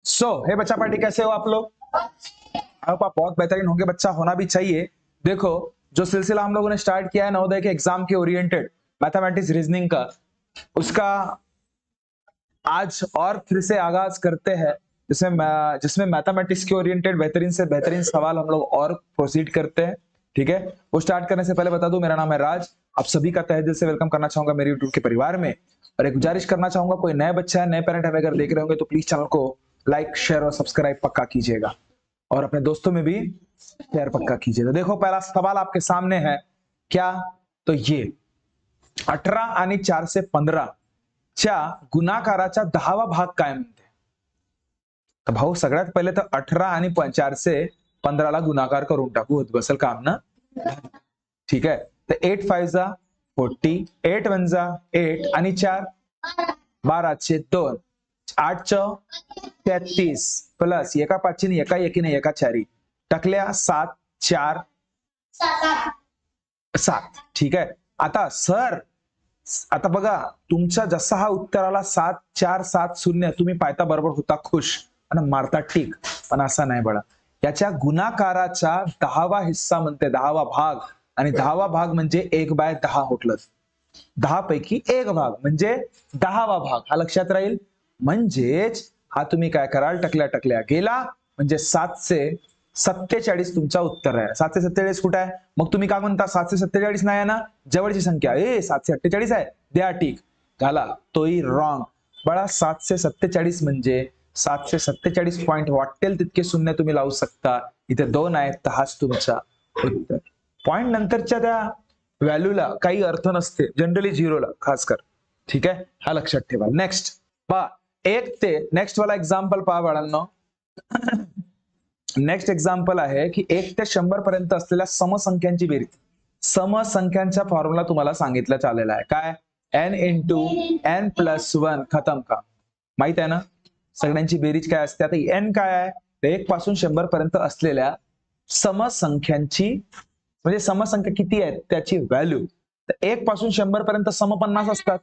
हे बच्चा पार्टी कैसे हो आप लोग? आप बहुत बेहतरीन होंगे, बच्चा होना भी चाहिए। देखो, जो सिलसिला हम लोगों ने स्टार्ट किया है नवोदय के एग्जाम के ओरिएंटेड मैथमेटिक्स रीजनिंग का, उसका आज और फिर से आगाज करते हैं, जिसमें मैथमेटिक्स के ओरिएंटेड बेहतरीन से बेहतरीन सवाल हम लोग और प्रोसीड करते हैं। ठीक है, वो स्टार्ट करने से पहले बता दूं, मेरा नाम है राज। आप सभी का तहे दिल से वेलकम करना चाहूंगा मेरे यूट्यूब के परिवार में। और एक गुजारिश करना चाहूंगा, कोई नए बच्चा है, नए पेरेंट हमें अगर देख रहे होंगे तो प्लीज चैनल को लाइक, शेयर और सब्सक्राइब पक्का कीजिएगा, और अपने दोस्तों में भी शेयर पक्का कीजिएगा। देखो, पहला सवाल आपके सामने है क्या, तो ये 18 आणि 415 च्या गुणाकाराचा 10वा भाग काय म्हणते? तर भाऊ, सगळ्यात पहिले तर 18 आणि 415 ला गुणाकार करून टाकू, होत बसल काम ना? ठीक आहे, तर 8 5 जा 40, 8 1 जा 8 आणि 4 12 2, 8 33 प्लस एका 5 ने एका 1 ने एका 4 टाकल्या 7 4 7। ठीक आहे, आता सर, आता बघा, तुमचा जसा हा उत्तर आला 7 4 7 0, तुम्ही पाहता बरोबर होता खुश आणि मारता टिक, पण असा नाही बळा। याच्या गुणाकाराचा 10वा हिस्सा म्हणते, 10वा भाग, आणि 10वा भाग म्हणजे 1/10 होटलं, 10 पैकी 1 भाग म्हणजे 10वा भाग, हा लक्षात राहील। म्हणजेच हा तुम्ही काय कराल, टकल्या टकल्या गेला, म्हणजे 747 तुमचा उत्तर आहे। 747 कुठे आहे? मग तुम्ही काय म्हणता, 747 नाही आहे ना, जवळची संख्या 748 आहे, द्या टिक, घाला, तोही रॉंग बळा। 747 म्हणजे 747 पॉइंट वाटेल तितके शून्य तुम्ही लावू शकता, इथे 2 आहेत, तर हाच तुमचा उत्तर। पॉइंट नंतरच्या त्या व्हॅल्यूला काही अर्थ नसते, जनरली झिरोला खास कर। ठीक आहे, हा लक्षात ठेवा। नेक्स्ट पहा, 1 ते नेक्स्ट वाला एक्झाम्पल पहा बाळांनो। नेक्स्ट एक्झाम्पल आहे की 1 ते 100 पर्यंत असलेल्या समसंख्यांची बेरीज। समसंख्यांचा फॉर्म्युला तुम्हाला सांगितलं आलेला आहे, काय? n इंटू n प्लस 1 खतम का? माहित आहे ना सगळ्यांची बेरीज काय असते? आता n काय आहे? 1 पासून 100 पर्यंत असलेल्या समसंख्यांची, म्हणजे समसंख्या किती आहेत त्याची व्हॅल्यू। तर 1 पासून 100 पर्यंत सम 50 असतात,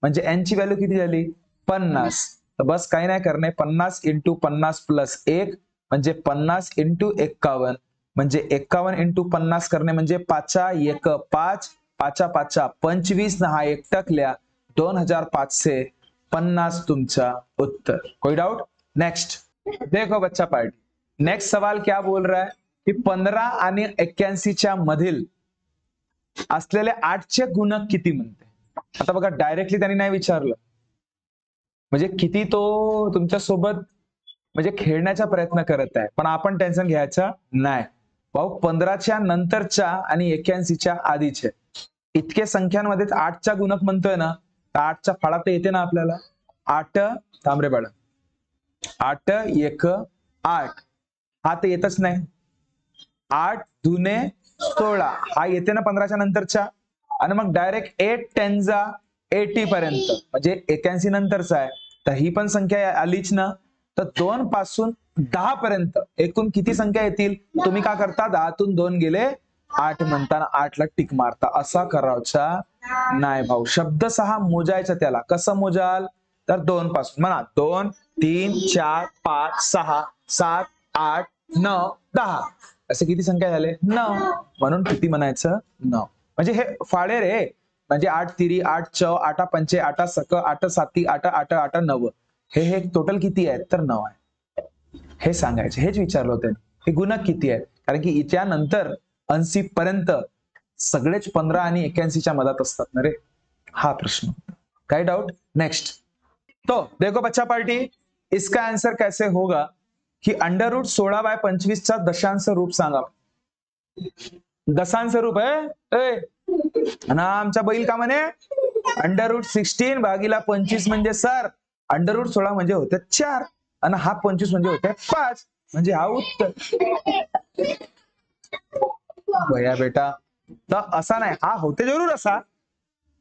म्हणजे n ची व्हॅल्यू किती झाली? 50। तर बस काही नाही करणे, 50 इंटू 50 प्लस 1 म्हणजे 50 इंटू 51, म्हणजे 51 इंटू 50 करणे म्हणजे 5 1 5, 5 5 25 ना, हा 1 टकल्या 2550 तुमचा उत्तर। कोई डाउट? नेक्स्ट देखो बच्चा पार्टी, नेक्स्ट सवाल क्या बोल रहा है कि 15 आणि 81 च्या मधील असलेले 8 चे गुणक किती म्हणते? आता बघा, डायरेक्टली त्यांनी नाही विचारलं, म्हणजे किती तो तुमच्या सोबत म्हणजे खेळण्याचा प्रयत्न करत आहे, पण आपण टेन्शन घ्यायचं नाही भाऊ। 15च्या नंतरच्या आणि 81च्या आधीचे इतके संख्यांमध्येच 8चा गुणक म्हणतोय ना, तर 8चा फाळा तर येते ना आपल्याला। 8 थांबरे बाळा, 8 1 8, हा तर येतच नाही। 8 दुने 16, हा येते ना 15च्या नंतरच्या, आणि मग डायरेक्ट 8 10 जा 80 पर्यंत, म्हणजे 81 नंतरचा आहे, तर ही पण संख्या आलीच ना। तर 2 पासून 10 पर्यंत एकूण किती संख्या येतील? तुम्ही काय करता, 10तून 2 गेले 8, म्हणताना 8 ला टिक मारता, असा करायचा नाही भाऊ। शब्दशः मोजायचं त्याला, कसं मोजाल? तर 2 पासून म्हणा, 2 3 4 5 6 7 8 9 10, असे किती संख्या झाले? 9, म्हणून किती म्हणायचं? 9। म्हणजे हे फाळे रे, म्हणजे 8 3 8 4 8 5 8 6 8 7 8 8 8 9, हे टोटल किती आहे? तर 9 आहे, हे सांगायचे, हेच विचारलं होतं। हे गुणक किती आहे? कारण की त्यानंतर 80 पर्यंत सगळेच 15 आणि 81च्या मधात असतात ना रे, हा प्रश्न। काय डाउट? नेक्स्ट, तो देखो बच्चा पार्टी, इसका आंसर कैसे होगा कि √16/25 चा दशांश रूप सांगा। दशांश रूप आहे ना, आमचा बैल का म्हणे √16 भागीला 25 म्हणजे सर √16 म्हणजे होते 4, आणि हा 25 म्हणजे होते 5, म्हणजे हा उत्तर। भैया बेटा, तर असा नाही, हा होते जरूर असा,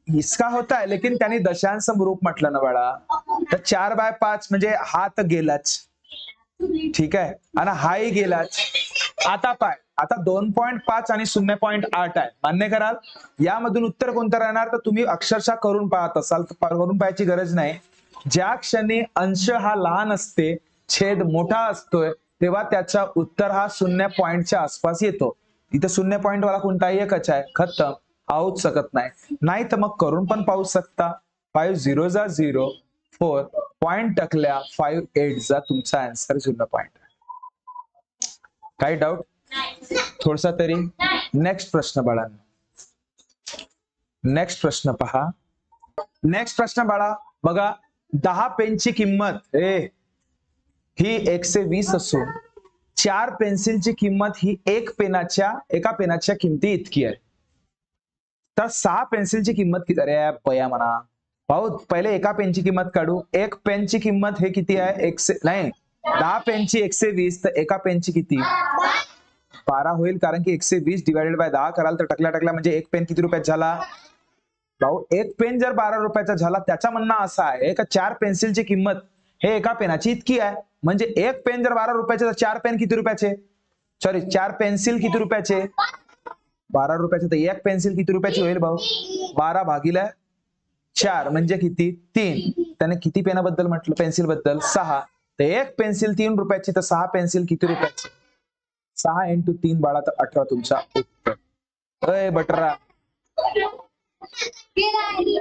इसका होता है, लेकिन त्यांनी दशांश रूप म्हटलं ना बाळा, तर 4/5 म्हणजे हा तर गेलाच, ठीक आहे, आणि हाही गेलाच। आता पाय, आता 2.5 आणि 0.8 आहे, मान्य कराल? यामधून उत्तर कोणतं राहणार? तर तुम्ही अक्षरशः करून पाहत असाल तर करून पाहायची गरज नाही। ज्या क्षणी अंश हा लहान असते छेद मोठा असतोय तेव्हा त्याचा उत्तर हा 0 पॉईंटच्या आसपास येतो. इथे 0 पॉईंट वाला कोणताही एकच आहे, खतम, होऊच शकत नाही. नाही तर मग करून पण पाहू शकता. 5 0 जा 0, 4 पॉइंट टाकल्या, 5 8 जा तुमचा आन्सर 0 पॉइंट. काही डाऊट थोडसा तरी? नेक्स्ट प्रश्न बाळांनो, नेक्स्ट प्रश्न पहा. नेक्स्ट प्रश्न बाळा बघा, 10 पेनची किंमत ही 120 असून 4 पेन्सिलची किंमत ही एका पेनाच्या किमती इतकी आहे. तर 6 पेन्सिलची किंमत किती? अरे पया म्हणा भाऊ, पहिले एका पेनची किंमत काढू. एक पेनची किंमत हे किती आहे? 10 पेनची 120, तर एका पेनची किती? 12 होईल, कारण की 120 डिवायडेड बाय 10 कराल तर टकल्या म्हणजे एक पेन किती रुपयात झाला भाऊ? एक पेन जर 12 रुपयाचा झाला, त्याचा म्हणणं असं आहे का 4 पेन्सिलची किंमत हे एका पेनाची इतकी आहे. म्हणजे एक पेन जर 12 रुपयाचे तर 4 पेन किती रुपयाचे? सॉरी, 4 पेन्सिल किती रुपयाचे? 12 रुपयाचे. तर एक पेन्सिल किती रुपयाची होईल भाऊ? 12 भागिले 4 म्हणजे किती? 3. त्याने किती पेनाबद्दल म्हटलं? पेन्सिल बद्दल 6. तर एक पेन्सिल 3 रुपयाची, तर 6 पेन्सिल किती रुपयाची? 6 × 3 बाळा, तर 18 तुमचा उत्तर. अय बटरा.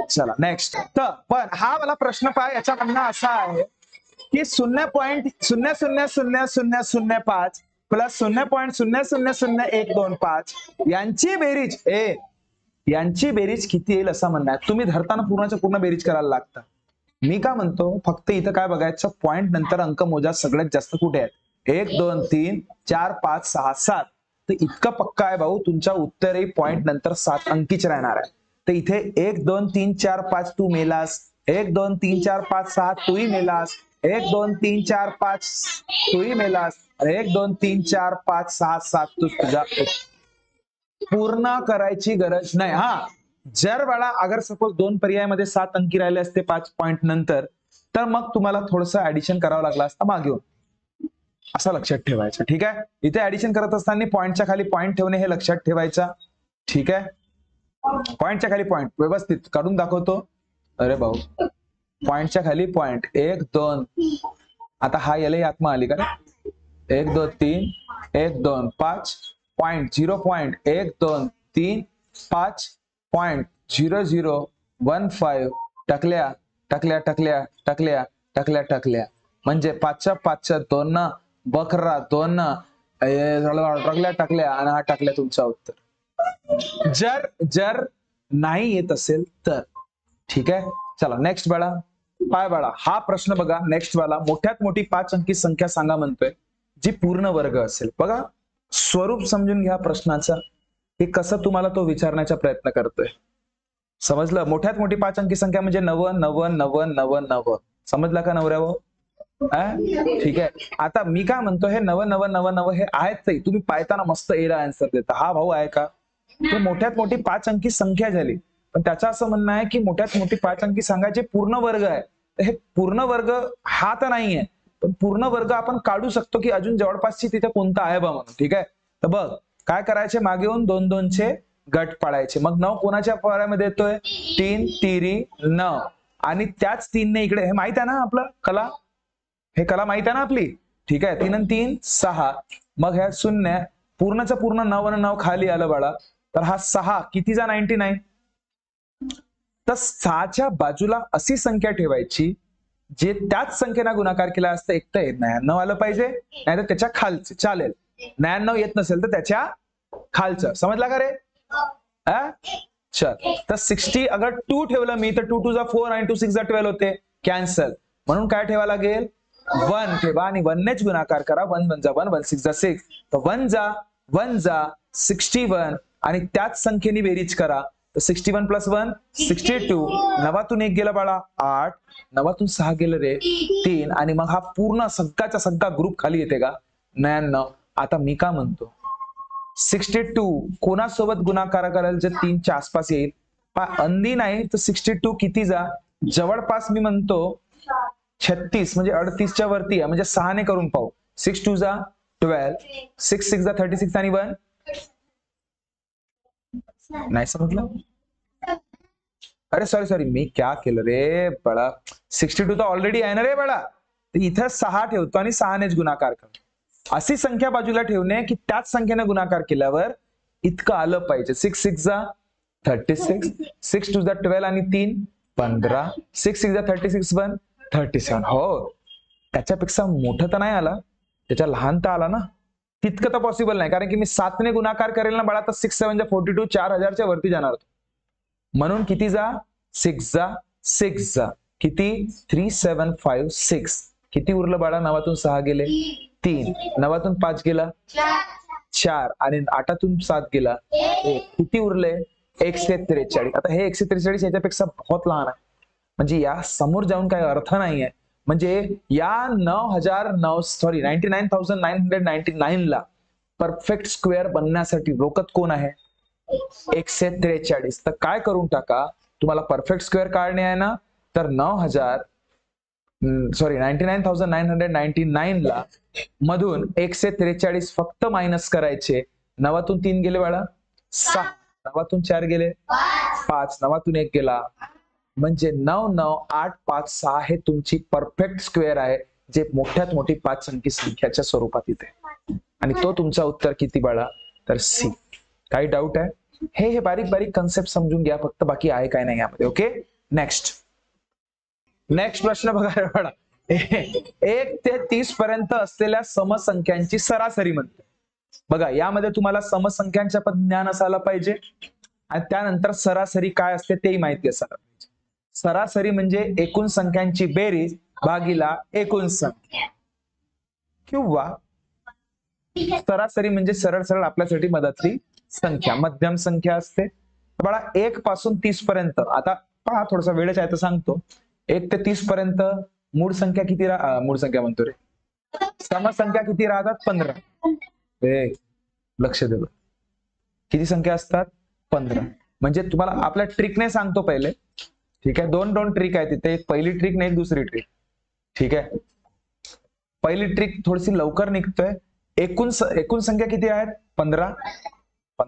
चला नेक्स्ट. तर पण हा मला प्रश्न पहा, याचा म्हणणं असा आहे की 0.000005 प्लस 0.000125 यांची बेरीज किती येईल असं म्हणणं आहे. तुम्ही धरताना पूर्णच्या पूर्ण बेरीज करायला लागता. मी काय म्हणतो, फक्त इथं काय बघायचं, पॉइंट नंतर अंक मोजा सगळ्यात जास्त कुठे आहेत? 1 2 3 4 5 6 7. तर इतकं पक्का आहे भाऊ, तुमच्या उत्तरही पॉइंट नंतर 7 अंकीच राहणार आहे. तर इथे 1 2 3 4 5 तू मेलास, 1 2 3 4 5 6 तूही मेलास, 1 2 3 4 5 तूही मेलास, 1 2 3 4 5 6 7 तू तुझा. पूर्ण करायची गरज नाही. हा, जर बाळा अगर सपोज 2 पर्यायामध्ये 7 अंकी राहिले असते 5 पॉइंट नंतर, तर मग तुम्हाला थोडंसं ऍडिशन करावं लागलं असतं मागे, असं लक्षात ठेवायचं. ठीक आहे, इथे ऍडिशन करत असताना पॉइंटच्या खाली पॉइंट ठेवणे हे लक्षात ठेवायचं. ठीक आहे, पॉइंटच्या खाली पॉइंट व्यवस्थित काढून दाखवतो. अरे भाऊ, पॉइंटच्या खाली पॉइंट 1 2. आता हा याला आत्मा आली का? 1 2 3 1 2 5 पॉइंट 0 पॉइंट 1 2 3 5 पॉइंट 0 0 1 5 टाकल्या टाकल्या टाकल्या टाकल्या टाकल्या टाकल्या, म्हणजे 5च्या 5च्या 2 बकरा 2 टाकल्या टाकल्या आणि हा टाकल्या तुमचा उत्तर. जर नाही येत असेल तर. ठीक आहे, चला नेक्स्ट बाळा. पाय बाळा, हा प्रश्न बघा नेक्स्ट वाला. मोठ्यात मोठी 5 अंकी संख्या सांगा म्हणतोय जी पूर्ण वर्ग असेल. बघा स्वरूप समजून घ्या प्रश्नाचा, हे कसं तुम्हाला तो विचारण्याचा प्रयत्न करतोय. समजलं? मोठ्यात मोठी 5 अंकी संख्या म्हणजे 9 9 9 9 9. समजला का नवऱ्यावो? ठीक आहे. आता मी काय म्हणतो, हे 9 9 9 9 हे आहेत, तुम्ही पाहताना मस्त एला आन्सर देता. हा भाऊ आहे का? तो मोठ्यात मोठी 5 अंकी संख्या झाली, पण त्याचं असं म्हणणं आहे की मोठ्यात मोठी 5 अंकी सांगायचे पूर्ण वर्ग आहे. तर हे पूर्ण वर्ग हा तर नाहीये, पण पूर्ण वर्ग आपण काढू शकतो की अजून जवळपासची तिथे कोणता आहे बा म्हणून. ठीक आहे, तर बघ काय करायचे, मागे येऊन 2 2 चे गट पाडायचे. मग 9 कोणाच्या पाड्यामध्ये येतोय? 3 3 9, आणि त्याच 3 ने इकडे, हे माहित आहे ना आपलं कला, हे कला माहित आहे ना आपली. ठीक आहे, 3 आणि 3 6. मग ह्या 0 पूर्णचं पूर्ण 9 आणि 9 खाली आलं बाळा, तर हा 6 कितीचा? 99. तर 6च्या बाजूला अशी संख्या ठेवायची जे त्याच संख्येला गुणाकार केला असता. एक तर 99 आलं पाहिजे, नाही तर त्याच्या खालचं चालेल. 99 येत नसेल तर त्याच्या खालचं. समजला का रे? चल, तर 60 अगर 2 ठेवलं मी, तर 2 2 जा 4 आणि 2 6 जा 12 होते, कॅन्सल. म्हणून काय ठेवा लागेल? 1 ठेवा आणि 1 नेच गुणाकार करा. 1 1 जा 1 1 6 जा 6. तर 1 जा 61 आणि त्याच संख्येने बेरीज करा. तर 61 + 1 62. 9तून 1 गेला बाळा 8, 9तून 6 गेलं रे 3, आणि मग हा पूर्ण सगळ्याचा सगळा ग्रुप खाली येते का? 99. आता मी का म्हणतो, 62 कोणासोबत गुणाकार कराल जे 3च्या आसपास येईल? अंदी नाही तर 62 किती जा? जवळपास मी म्हणतो 36, म्हणजे 38च्या वरती आहे, म्हणजे 6 ने करून पाहू. 6 2 जा 12, 6 6 जा 36 आणि 1. नाही समजलं? अरे सॉरी मी क्या केलं रे बाळा, 62 तर ऑलरेडी आहे ना रे बाळा. तर इथं 6 ठेवतो आणि 6नेच गुणाकार करतो. अशी संख्या बाजूला ठेवणे की त्याच संख्येने गुणाकार केल्यावर इतकं आलं पाहिजे. 6 6 जा 36, 6 2 जा 12 आणि 3 15, 6 6 जा 36 1 37. हो, त्याच्यापेक्षा मोठं तर नाही आला, त्याच्या लहान तर आला ना. तितकं तर पॉसिबल नाही, कारण की मी 7ने गुणाकार करेल ना बाळा, तर 6 7 जा 42, 4000च्या वरती जाणार. म्हणून किती जा 6 जा 6 जा किती 3 7 5 6. किती उरलं बाळा? 9तून 6 गेले 3, 9तून 5 गेला 4 आणि 8तून 7 गेला 1. किती उरले? 143. आता हे 143 याच्यापेक्षा बहुत लहान आहे, म्हणजे या समोर जाऊन काही अर्थ नाहीये. म्हणजे या 99,999 ला परफेक्ट स्क्वेअर बनण्यासाठी रोकत कोण आहे? 143. तर काय करून टाका, तुम्हाला परफेक्ट स्क्वेअर काढणे आहे ना, तर 99,999 ला मधून 143 फक्त मायनस करायचे. 9तून 3 गेले बाळा 6, 9तून 4 गेले 5, 9तून 1 गेला, म्हणजे 99856 हे तुमची परफेक्ट स्क्वेअर आहे, जे मोठ्यात मोठी 5 अंकी संख्याच्या स्वरूपात येते. आणि तो तुमचा उत्तर किती बाळा? तर सी. काही डाऊट आहे? हे बारीक बारीक कन्सेप्ट समजून घ्या फक्त, बाकी आहे काय नाही यामध्ये. ओके, नेक्स्ट प्रश्न बघा बाळा. 1 ते 30 पर्यंत असलेल्या समसंख्यांची सरासरी म्हणते. बघा, यामध्ये तुम्हाला समसंख्यांच्या पण ज्ञान असायला पाहिजे आणि त्यानंतर सरासरी काय असते तेही माहिती असायला पाहिजे. सरासरी म्हणजे एकूण संख्यांची बेरीज भागीला एकूण संख्या, किंवा सरासरी म्हणजे सरळ सरळ आपल्यासाठी मदतली संख्या, मध्यम संख्या असते. बाळा 1 पासून 30 पर्यंत, आता पहा थोडासा वेळच आहे तर सांगतो. 1 ते 30 पर्यंत मूळ संख्या किती मूळ संख्या म्हणतो रे, समसंख्या किती राहतात? 15. लक्ष देऊ, किती संख्या असतात? 15. म्हणजे तुम्हाला आपल्या ट्रिकने सांगतो पहिले, ठीक आहे? दोन ट्रिक आहे तिथे, एक पहिली ट्रिक नाही एक दुसरी ट्रिक, ठीक आहे? पहिली ट्रिक थोडीशी लवकर निघतोय. एकूण संख्या किती आहेत? 15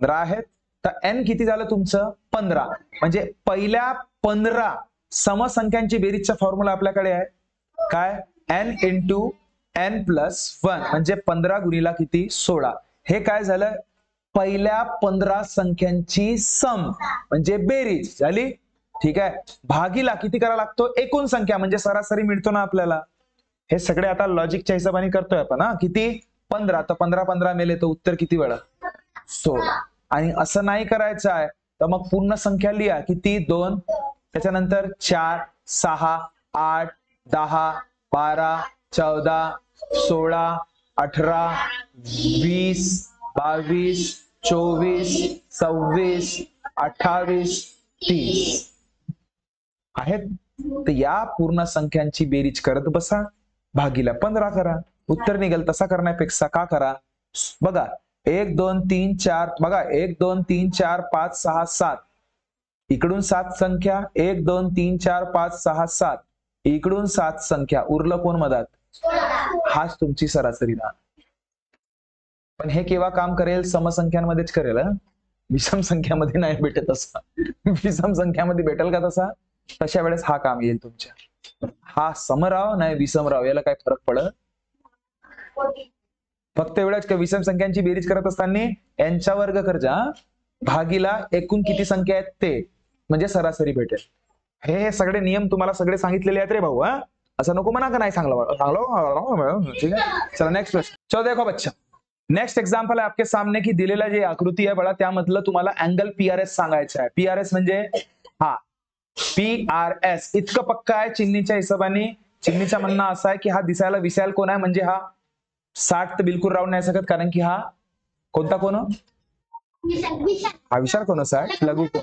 आहेत. तर n किती झालं तुमचं? 15. म्हणजे पहिल्या 15 समसंख्यांची बेरीजचा फॉर्म्युला आपल्याकडे आहे काय? n इंटू n प्लस 1 म्हणजे 15 गुणिला किती? 16. हे काय झालं? पहिल्या 15 संख्यांची सम म्हणजे बेरीज झाली, ठीक आहे? भागीला किती करावा लागतो? एकूण संख्या म्हणजे सरासरी मिळतो ना आपल्याला. हे सगळे आता लॉजिकच्या हिशोबाने करतोय आपण. किती? 15. तर 15 15 मेले तर उत्तर किती वेळा? 16. आणि असं नाही करायचं आहे तर मग पूर्ण संख्या लिहा. किती? 2, त्याच्यानंतर 4 6 8 10 12 14 16 18 20 22 24 26 28 30 आहेत. तर या पूर्ण संख्यांची बेरीज करत बसा, भागीला 15 करा, उत्तर निघेल. तसा करण्यापेक्षा का करा? बघा 1 2 3 4, बघा 1 2 3 4 5 6 7, इकडून 7 संख्या, 1 2 3 4 5 6 7, इकडून 7 संख्या, उरलं कोण मधात? हाच तुमची सरासरी राहणार. पण हे केव्हा काम करेल? समसंख्यांमध्येच करेल. विषम संख्यामध्ये नाही भेटत तसा. विषम संख्यामध्ये भेटेल का तसा? तशा वेळेस हा काम येईल तुमच्या. हा समराव नाही विषमराव, याला काय फरक पडत? फक्त एवढंच की विषम संख्यांची बेरीज करत असताना यांचा वर्ग करजा, भागीला एकूण किती संख्या आहेत ते, म्हणजे सरासरी भेटेल. हे सगळे नियम तुम्हाला सगळे सांगितलेले आहेत रे भाऊ. असं नको म्हणा का नाही सांगलं. ठीक आहे, चला नेक्स्ट क्वेश्चन. चलो देखो बच्चा, नेक्स्ट एग्जाम्पल है आपके सामने की दिलेला जे आकृती आहे बळा, त्यामधलं तुम्हाला अँगल PRS सांगायचं आहे. PRS म्हणजे हा PRS इतकं पक्का आहे चिन्नीच्या हिशोबाने. चिन्नीचा म्हणणं असं आहे की हा दिसायला विशाल कोण आहे, म्हणजे हा 60 तर बिलकुल राहू नाही शकत, कारण की हा कोणता कोण? हा विशाल कोण? 60 लघु कोण.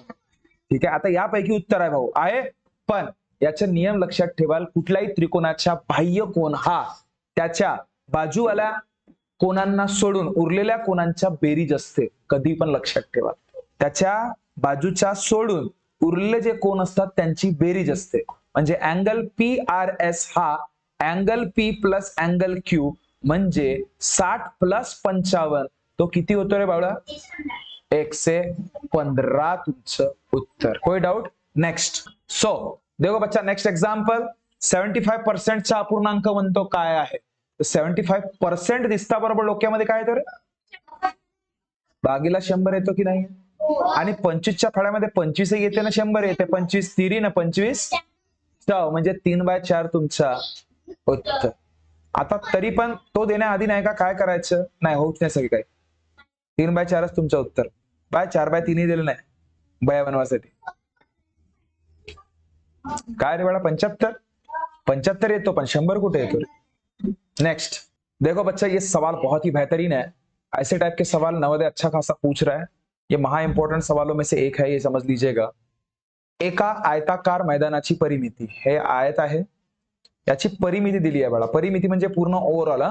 ठीक आहे, आता यापैकी उत्तर आहे भाऊ आहे, पण याचे नियम लक्षात ठेवाल. कुठल्याही त्रिकोणाच्या बाह्य कोण हा त्याच्या बाजूवाल्या कोणांना सोडून उरलेल्या कोणांच्या बेरीज असते. कधी पण लक्षात ठेवा, त्याच्या बाजूच्या सोडून उरलेले जे कोण असतात त्यांची बेरीज असते. म्हणजे अँगल PRS हा angle P plus angle Q म्हणजे 60 प्लस 55, तो किती होतो रे बावळा? 115 तुमचं उत्तर. कोई डाउट? नेक्स्ट. सो देखो बच्चा, नेक्स्ट एग्जाम्पल. 75%चा अपूर्णांक म्हणतो काय आहे? 75% दिसता बरोबर डोक्यामध्ये काय तर भागीला 100 येतो की नाही? आणि 25च्या फळ्यामध्ये 25 येते ना 100 येते. 25 तिरी ना 25 म्हणजे 3/4 तुमचा उत्तर. आता तरी पण तो देण्याआधी नाही का काय करायचं? नाही होत नाही सगळी काही. 3/4च तुमचं उत्तर. 4/3 दिलं नाही बया बनवासाठी. काय रे बाळा 75 येतो पण 100 कुठे येतो? नेक्स्ट देखो बच्चा, ये सवाल बहुत ही बेहतरीन है. ऐसे टाइप के सवाल नवोदय अच्छा खासा पूछ रहा है. ये महा इंपॉर्टंट सवालों में से एक है, ये समझ लीजिएगा. एका आयताकार मैदानाची परिमिती. हे आयत आहे, याची परिमिती दिली आहे बाळा. परिमिती म्हणजे पूर्ण ओव्हरऑल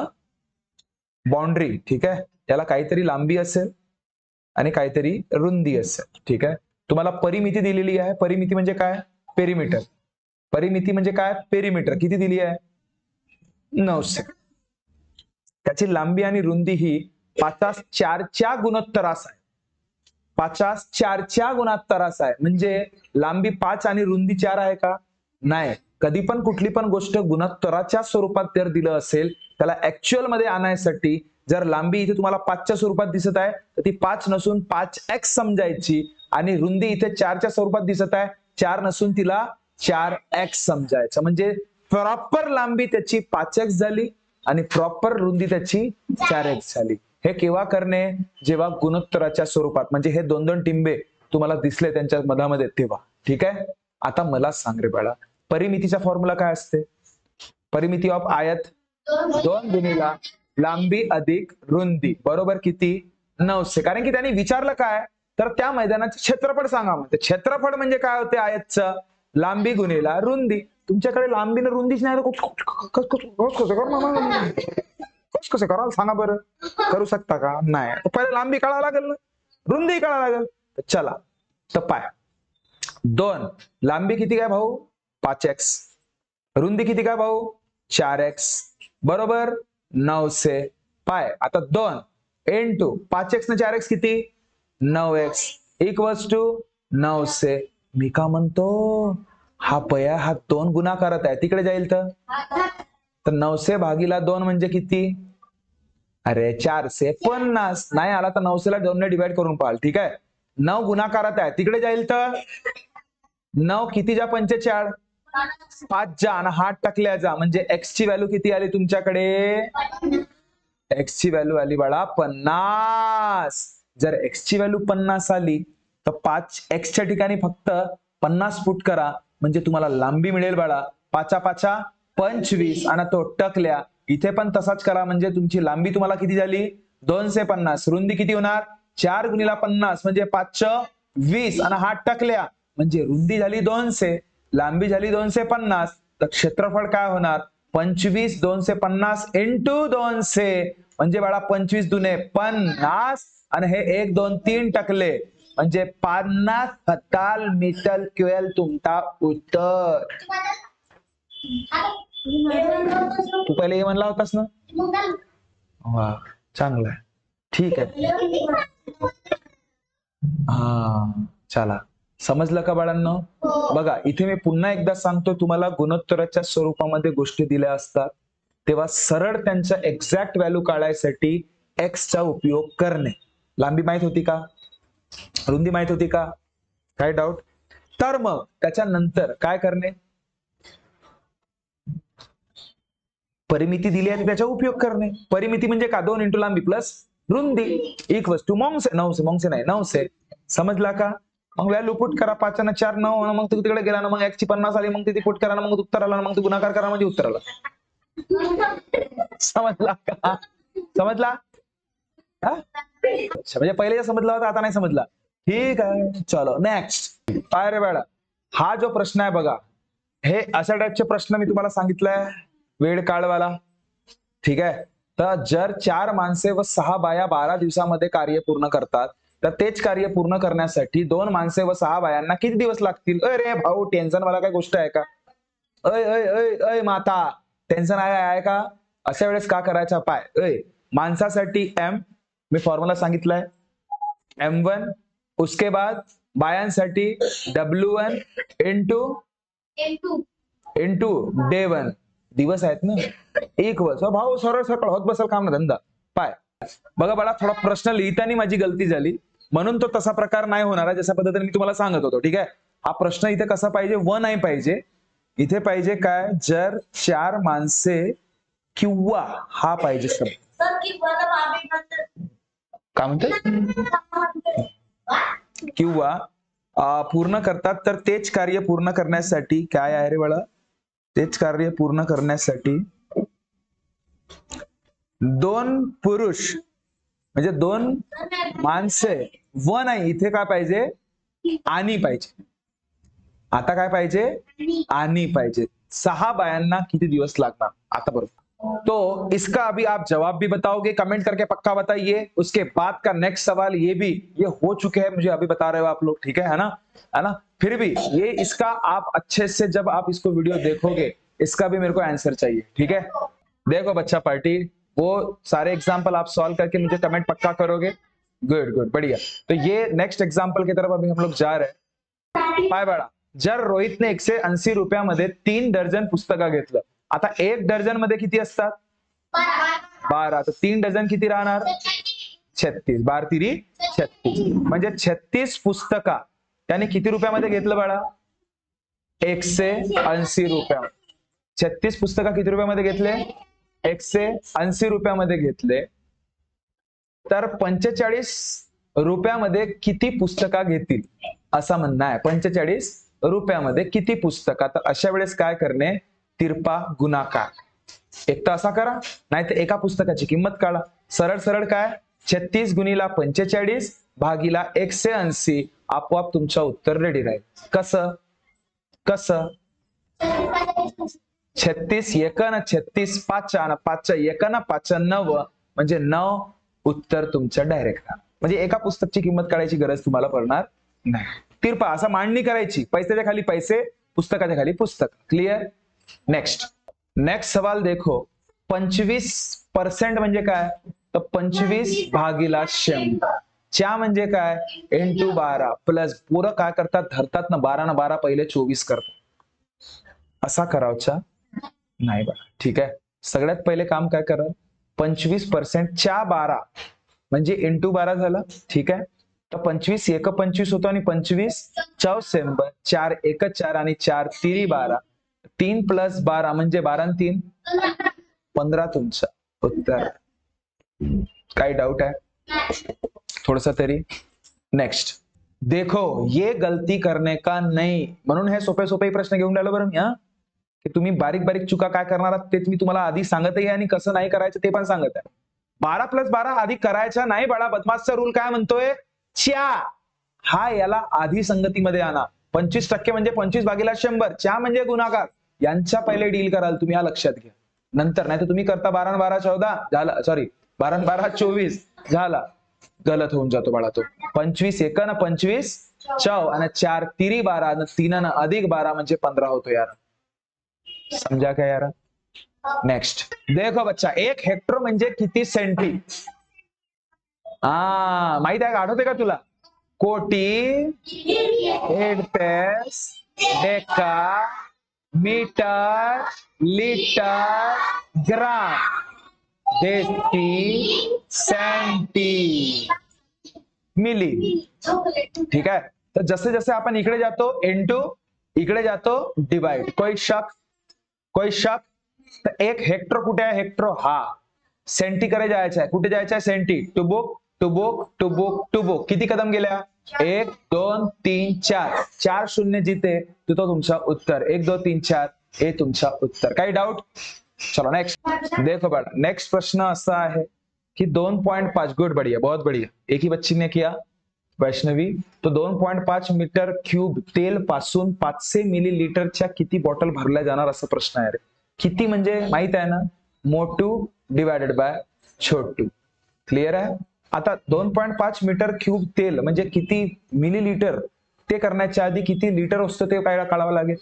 बाउंड्री. ठीक आहे, याला काहीतरी लांबी असेल आणि काहीतरी रुंदी असेल. ठीक आहे, तुम्हाला परिमिती दिलेली आहे. परिमिती म्हणजे काय? पेरिमीटर. परिमिती म्हणजे काय? पेरिमीटर. किती दिली आहे? 900. त्याची लांबी आणि रुंदी ही 5:4च्या गुणोत्तरास आहे. 5:4च्या गुणोत्तरास आहे. म्हणजे लांबी 5 आणि रुंदी 4 आहे का? नाही. कधी पण कुठली पण गोष्ट गुणोत्तराच्या स्वरूपात जर दिलं असेल, त्याला ऍक्च्युअल मध्ये आणण्यासाठी जर लांबी इथे तुम्हाला 5च्या स्वरूपात दिसत आहे तर ती 5 नसून 5x समजायची, आणि रुंदी इथे 4च्या स्वरूपात दिसत आहे, 4 नसून तिला 4x समजायचं. म्हणजे प्रॉपर लांबी त्याची 5x झाली आणि प्रॉपर रुंदी त्याची 4x झाली. हे केव्हा करणे? जेव्हा गुणोत्तराच्या स्वरूपात, म्हणजे हे 2-2 टिंबे तुम्हाला दिसले त्यांच्या मधामध्ये तेव्हा. ठीक आहे, आता मला सांग रे बाळा, परिमितीचा फॉर्म्युला काय असते? परिमिती ऑफ आयत 2 गुणिला लांबी अधिक रुंदी बरोबर किती? 900. कारण की त्यांनी विचारलं काय, तर त्या मैदानाचं क्षेत्रफळ सांगा. म्हणते क्षेत्रफळ म्हणजे काय होते आयतचं? लांबी गुणिला रुंदी. तुमच्याकडे लांबी ना रुंदीच नाही कसं कराल सांगा बरं? करू शकता का? नाही. पहिले लांबी काढावं लागेल ना, रुंदी काढावं लागेल. चला तर पाय 2 लांबी किती काय भाऊ? 5x. रुंदी किती काय भाऊ? 4x बरोबर 900. पाय आता 2 इंटू 5x ने 4x किती? 9x equals to 900. मी का म्हणतो, हा पया हा 2 गुणाकारात आहे, तिकडे जाईल तर 900 भागीला 2 म्हणजे किती? अरे 450. नाही आला तर 900 ला 2 ने डिवाइड करून पाहाल. ठीक आहे, 9 गुणाकारात आहे, तिकडे जाईल तर 9 किती जा 45 5 जा आणि हात टाकल्या जा, म्हणजे x ची व्हॅल्यू किती आली तुमच्याकडे? x ची व्हॅल्यू आली बाळा 50. जर x ची व्हॅल्यू 50 आली तर 5x च्या ठिकाणी फक्त 50 पुट करा, म्हणजे तुम्हाला लांबी मिळेल बाळा 5×5 25 आणि तो टकल्या. इथे पण तसाच करा, म्हणजे तुमची लांबी तुम्हाला किती झाली? 250. रुंदी किती होणार? 4 गुणिला 50 म्हणजे 5×20 आणि हात टाकल्या, म्हणजे रुंदी झाली 200, लांबी झाली 250. तर क्षेत्रफळ काय होणार? 25 250 इंटू 200 म्हणजे बाळा 25 दुने 50 आणि हे 1 2 3 टाकले म्हणजे 50,000 मीटर क्यूएल तुमचा उत्तर. तू पहिले हे म्हणला होतास ना? वा चांगलं आहे, ठीक आहे. हा चला, समजलं का बाळांनो? बघा इथे मी पुन्हा एकदा सांगतो, तुम्हाला गुणोत्तराच्या स्वरूपामध्ये गोष्टी दिल्या असतात तेव्हा सरळ त्यांच्या एक्झॅक्ट व्हॅल्यू काढायसाठी x चा उपयोग करणे. लांबी माहित होती का? रुंदी माहित होती का? काय डाऊट? तर मग त्याच्यानंतर काय करणे? परिमिती दिली आहे त्याचा उपयोग करणे. परिमिती म्हणजे का? 2 इंटू लांबी प्लस रुंदी इक्वल्स टू 900. समजला का? मग व्हॅल्यू पुट करा. 5 आणि 4 9, मग तू तिकडे गेला ना, मग x ची 50 आली, मग तिथे पुट करा ना, मग उत्तर आला, मग तू गुणाकार करा म्हणजे उत्तर आला. समजला का? समजला? म्हणजे पहिले समजला होता, आता नाही समजला. ठीक आहे, चलो नेक्स्ट. काय रे बाळा, हा जो प्रश्न आहे बघा, हे अशा टाइपचे प्रश्न मी तुम्हाला सांगितलंय वेळ काळवाला. ठीक आहे, तर जर 4 माणसे व 6 बाया 12 दिवसामध्ये कार्य पूर्ण करतात, तर तेच कार्य पूर्ण करण्यासाठी 2 माणसे व 6 बायांना किती दिवस लागतील? अरे भाऊ टेन्शन वाला काय गोष्ट आहे का? अय अय अय अय माता, टेन्शन आहे का? अशा वेळेस का करायचा? पाय अय माणसासाठी m, मी फॉर्म्युला सांगितलाय m1, उसके बाद बायांसाठी w1 इंटू इंटू डे 1 दिवस आहेत ना, इक्वल्स भाऊ सरळ सरळ होत बसल काम ना धंदा पाय. बघा बाळा, थोडा प्रश्न लिहिताना माझी गलती झाली म्हणून तो तसा प्रकार नाही होणार आहे जशा पद्धतीने मी तुम्हाला सांगत होतो. ठीक आहे, हा प्रश्न इथे कसा पाहिजे, व नाही पाहिजे, इथे पाहिजे काय, जर 4 माणसे किंवा हा पाहिजे शब्द. काय म्हणते किंवा पूर्ण करतात, तर तेच कार्य पूर्ण करण्यासाठी काय आहे रे बाळा, तेच कार्य पूर्ण करण्यासाठी 2 पुरुष म्हणजे 2 माणसे व नाही, इथे काय पाहिजे, आणि पाहिजे. आता काय पाहिजे, आणि पाहिजे. 6 बायांना किती दिवस लागणार आता बरोबर. तो इसका अभी आप जवाब भी बताओगे, कमेंट करके पक्का बताइए. उसके बाद का नेक्स्ट सवाल ये हो चुके हैं, मुझे अभी बता रहे हो आप लोग, ठीक है ना, है ना. फिर भी ये इसका आप अच्छे से जब आप इसको वीडियो देखोगे, इसका भी मेरे को आंसर चाहिए. ठीक है, देखो बच्चा पार्टी, वो सारे एग्जाम्पल आप सॉल्व करके मुझे कमेंट पक्का करोगे. गुड गुड, बढ़िया. तो ये नेक्स्ट एग्जाम्पल की तरफ अभी हम लोग जा रहे हैं. पाय बाळा, जर रोहितने 180 रुपयामध्ये 3 डझन पुस्तकं घेतलं, आता 1 डझन मध्ये किती असतात, 12, तर 3 डझन किती राहणार, 36, 12 तिरी 36, म्हणजे 36 पुस्तका त्याने किती रुपयामध्ये घेतलं बाळा, 180 रुपया. 36 पुस्तका किती रुपयामध्ये घेतले, 180 रुपयामध्ये घेतले, तर 45 रुपयामध्ये किती पुस्तका घेतील असं म्हणणं आहे. 45 रुपयामध्ये किती पुस्तका, तर अशा वेळेस काय करणे, तिरपा गुणाकार. एक तर असा करा, नाही तर एका पुस्तकाची किंमत काढा. सरळ सरळ काय, 36 गुणिला 45 भागीला 180, आपोआप तुमचं उत्तर रेडी राहील. कसं कसं, 36 एकानं 36, 5 एकानं 5 9, म्हणजे 9 उत्तर तुमचं डायरेक्ट. म्हणजे एका पुस्तकची किंमत काढायची गरज तुम्हाला पडणार नाही. तिरपा असा मांडणी करायची, पैशाच्या खाली पैसे, पुस्तकाच्या खाली पुस्तक. क्लिअर. नेक्स्ट सवाल देखो. 25% म्हणजे काय, तर 25 भागीला 100. च्या म्हणजे काय, इंटू 12 प्लस पुरं काय करतात, धरतात ना 12 ना 12 पहिले 24 करतात. असा करावचा नाही बघा. ठीक आहे, सगळ्यात पहिले काम काय करा, 25% च्या 12 म्हणजे इंटू 12 झालं. ठीक आहे, तर 25 एक 25 होतो आणि 25 चौसेंबर, 4 एक 4 आणि 4 तिरी 12, 3 प्लस 12 म्हणजे 12 आणि 3 15 तुमचं उत्तर. काही डाऊट आहे थोडस तरी. नेक्स्ट देखो, ये गलती करने का नहीं, म्हणून हे सोपे सोपे प्रश्न घेऊन राहिलो बरं मी, की तुम्ही बारीक बारीक चुका काय करणार आहात तेच मी तुम्हाला आधी सांगतही आणि कसं नाही करायचं ते पण सांगत आहे. 12 + 12 आधी करायचा नाही बाळा. बदमाशचा रूल काय म्हणतोय, च्या हा याला आधी संगतीमध्ये आणा. 25% म्हणजे 25 भागीला 100, च्या म्हणजे गुणाकार, यांच्या पहिले डील कराल तुम्ही, हा लक्षात घ्या. नंतर नाही तर तुम्ही करता 12 12 14 झाला, सॉरी 12 12 24 झाला, गलत होऊन जातो बाळा तो. 25 एकानं 25 चौ आणि 4 तिरी 12 आणि 3 अधिक 12 म्हणजे 15 होतो यार. समजा काय यार. नेक्स्ट देखो बच्चा, 1 हेक्टर म्हणजे किती सेंटी, माहित आहे का, आठवते का तुला, कोटी, हेक्टर, डेका, मीटर, लिटर, ग्राम, डेसी, सेंटी, मिली. ठीक आहे, तर जसे जसे आपण इकडे जातो इंटू, इकडे जातो डिवाइड. कोई शक. तर 1 हेक्टर कुठे आहे, हेक्टर हा सेंटी कडे जायचं आहे. कुठे जायचं आहे, सेंटी. टुबुक किती कदम गेल्या, 1 2 3 4, 4 शून्य जिथे तो तुमचा उत्तर. 1 2 3 4 हे तुमचा उत्तर. काही डाऊट. चलो नेक्स्ट देखो बेटा, नेक्स्ट प्रश्न असा आहे की 2.5, गुड, बढ़िया, बहुत बढ़िया. एक ही बच्ची ने किया, वैष्णवी. तो 2.5 मीटर क्यूब तेल पासून 500 मिलीलीटरच्या किती बॉटल भरल्या जाणार असा प्रश्न आहे रे. किती म्हणजे माहित आहे ना, मोठू डिवायडेड बाय छोटू. क्लिअर आहे. आता 2.5 मीटर क्यूब तेल म्हणजे किती मिलीलीटर, ते करण्याच्या आधी किती लिटर असतं ते काय काढावं लागेल.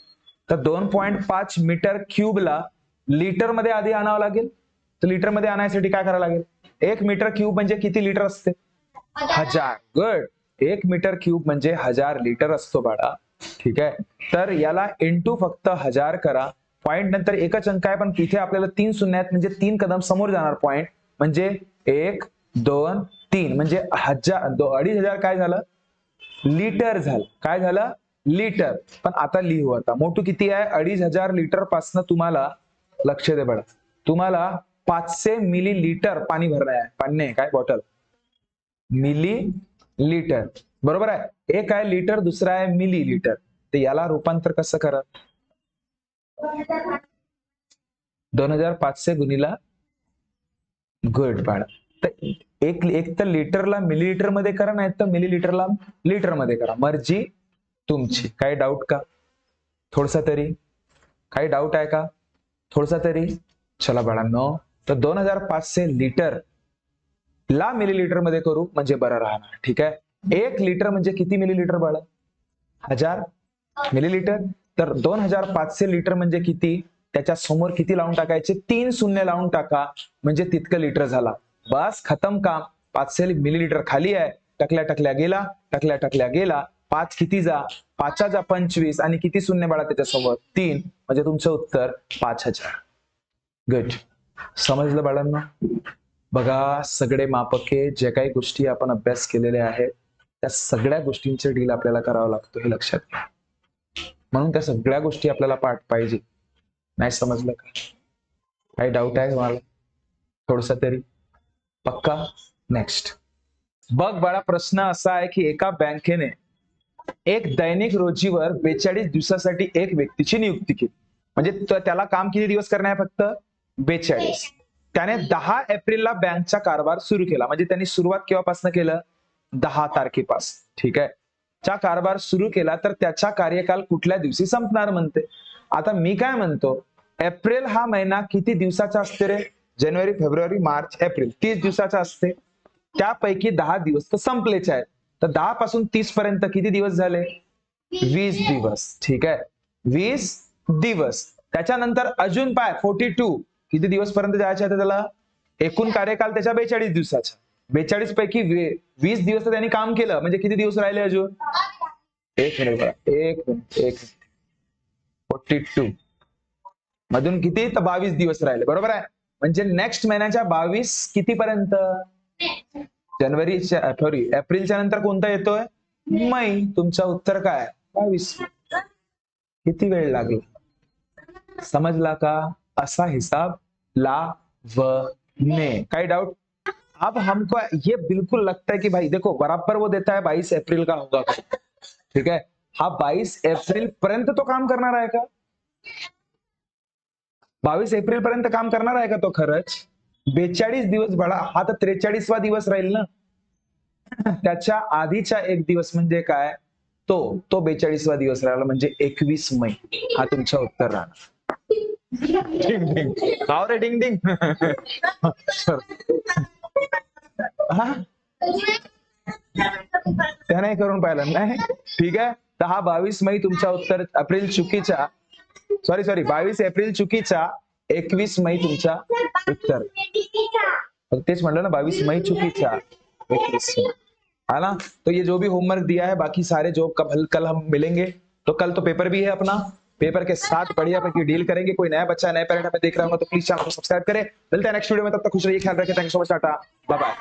तर 2.5 मीटर क्यूबला लिटर मध्ये आधी आणावं लागेल. तर लिटर मध्ये आणायसाठी काय करावं लागेल, 1 मीटर क्यूब म्हणजे किती लिटर असते, 1000. गुड. 1 मीटर क्यूब म्हणजे 1000 लिटर असतो बाळा. ठीक आहे. तर याला इंटू फक्त 1000 करा. पॉइंट नंतर एकच अंक आहे, पण तिथे आपल्याला 3 शून्य आहेत, म्हणजे 3 कदम समोर जाणार पॉइंट. म्हणजे 1 2 3 म्हणजे 2500 काय झालं, लिटर झालं. काय झालं, लिटर. पण आता लिहू, आता मोठू किती आहे, 2500 लिटर पासन तुम्हाला, लक्ष दे बडा, तुम्हाला 500 मिली लिटर पाणी भरणार आहे. पाणी नाही, काय बॉटल, मिली लिटर. बरोबर आहे. एक आहे लिटर, दुसरा आहे मिली लिटर. तर याला रूपांतर कसं करा, 2500 गुणिला, गुड बाळा. तर एक तर लिटरला मिलीलीटर मध्ये करा, नाही तर मिलीलीटरला लिटर मध्ये करा, मर्जी तुमची. काही डाऊट का, थोडसा तरी काही डाऊट आहे का, थोडसा तरी. चला बाळांनो, तर 2500 लिटर ला मिलीलीटर मध्ये करू म्हणजे बरं राहणार. ठीक आहे. 1 लिटर म्हणजे किती मिलीलीटर बाळा, 1000 मिलीलीटर. तर 2500 लिटर म्हणजे किती, त्याच्या समोर किती लावून टाकायचे, 3 शून्य लावून टाका, म्हणजे तितकं लिटर झाला. बस खतम काम. 500 मिलीलीटर खाली आहे, टकल्या टकल्या गेला, टकल्या टकल्या गेला. 5 किती जा, 5 जा 25, आणि किती शून्य बाळा त्याच्यासमोर, 3, म्हणजे तुमचं उत्तर 5000. गुड. समजलं बाळांना. बघा, सगळे मापके जे काही गोष्टी आपण अभ्यास केलेल्या आहेत, त्या सगळ्या गोष्टींचे डील आपल्याला करावं लागतं, हे लक्षात घ्या. म्हणून त्या सगळ्या गोष्टी आपल्याला पाठ पाहिजे. नाही समजलं का, काही डाऊट आहे तुम्हाला, थोडसा तरी, पक्का. नेक्स्ट बघ बाळा, प्रश्न असा आहे की एका बँकेने एक दैनिक रोजीवर 42 दिवसासाठी एक व्यक्तीची नियुक्ती केली. म्हणजे त्याला काम किती दिवस करणे आहे, फक्त 42. त्याने 10 एप्रिलला बँकचा कारभार सुरू केला. म्हणजे त्यांनी सुरुवात केव्हापासून केलं, 10 तारखेपासून. ठीक आहे. चा कारभार सुरू केला, तर त्याचा कार्यकाल कुठल्या दिवशी संपणार म्हणते. आता मी काय म्हणतो, एप्रिल हा महिना किती दिवसाचा असते रे, जानेवारी फेब्रुवारी मार्च एप्रिल, 30 दिवसाचा असते. त्यापैकी 10 दिवस तर संपलेच आहेत. तर 10 पासून 30 पर्यंत किती दिवस झाले, 20 दिवस. ठीक आहे, 20 दिवस. त्याच्यानंतर अजून पाय 42, किती दिवस पर्यंत जायचे आहे त्याला, एकूण कार्यकाल त्याच्या 42 दिवसाचा. 42 पैकी 20 दिवस तर त्यांनी काम केलं, म्हणजे किती दिवस राहिले अजून, एक मिनिट 42 मधून किती, तर 22 दिवस राहिले. बरोबर आहे. म्हणजे नेक्स्ट महिन्याच्या 22 किती पर्यंत, जानेवारीच्या, सॉरी एप्रिलच्या नंतर कोणता येतोय, मई. तुमचं उत्तर काय, 22. किती वेळ लागला, समजला का, असा हिसाब लावणे. काही डाउट. अब हमको ये बिल्कुल लगता है कि भाई देखो बराबर वो देता है 22 अप्रैल का होगा, ठीक है. हा 22 एप्रिल पर्यंत तो काम करणार आहे का, 22 एप्रिल पर्यंत काम करणार आहे का तो खरंच. 42 दिवस बाळा, हा तर 43वा दिवस राहील ना. त्याच्या आधीचा एक दिवस म्हणजे काय, तो 42वा दिवस राहिला, म्हणजे 21 मई. हा तुमचं उत्तर राहणार. डिंग डिंग, खाव रे डिंग डिंग. हा, त्या नाही करून पाहिलं नाही. ठीक आहे. तर हा 22 मई तुमचा उत्तर, एप्रिल चुकीचा, सॉरी 22 एप्रिल चुकीचा, 21 मई तुमचा उत्तर. तेच म्हणलं ना, 22 मई चुकीचा, 21 मई. है ना. तो ये जो भी होमवर्क दिया है, बाकी सारे जो कल हम मिलेंगे, तो कल तो पेपर भी है अपना, पेपर के साथ बढ़िया डील करेंगे. कोई नया बच्चा नया पेरेंट हमें देख रहा होगा तो प्लीज चैनल को सब्सक्राइब करें. मिलते हैं नेक्स्ट वीडियो में, तब तक खुश रहिए, ख्याल रखिए. Thank you so much, tata, bye bye.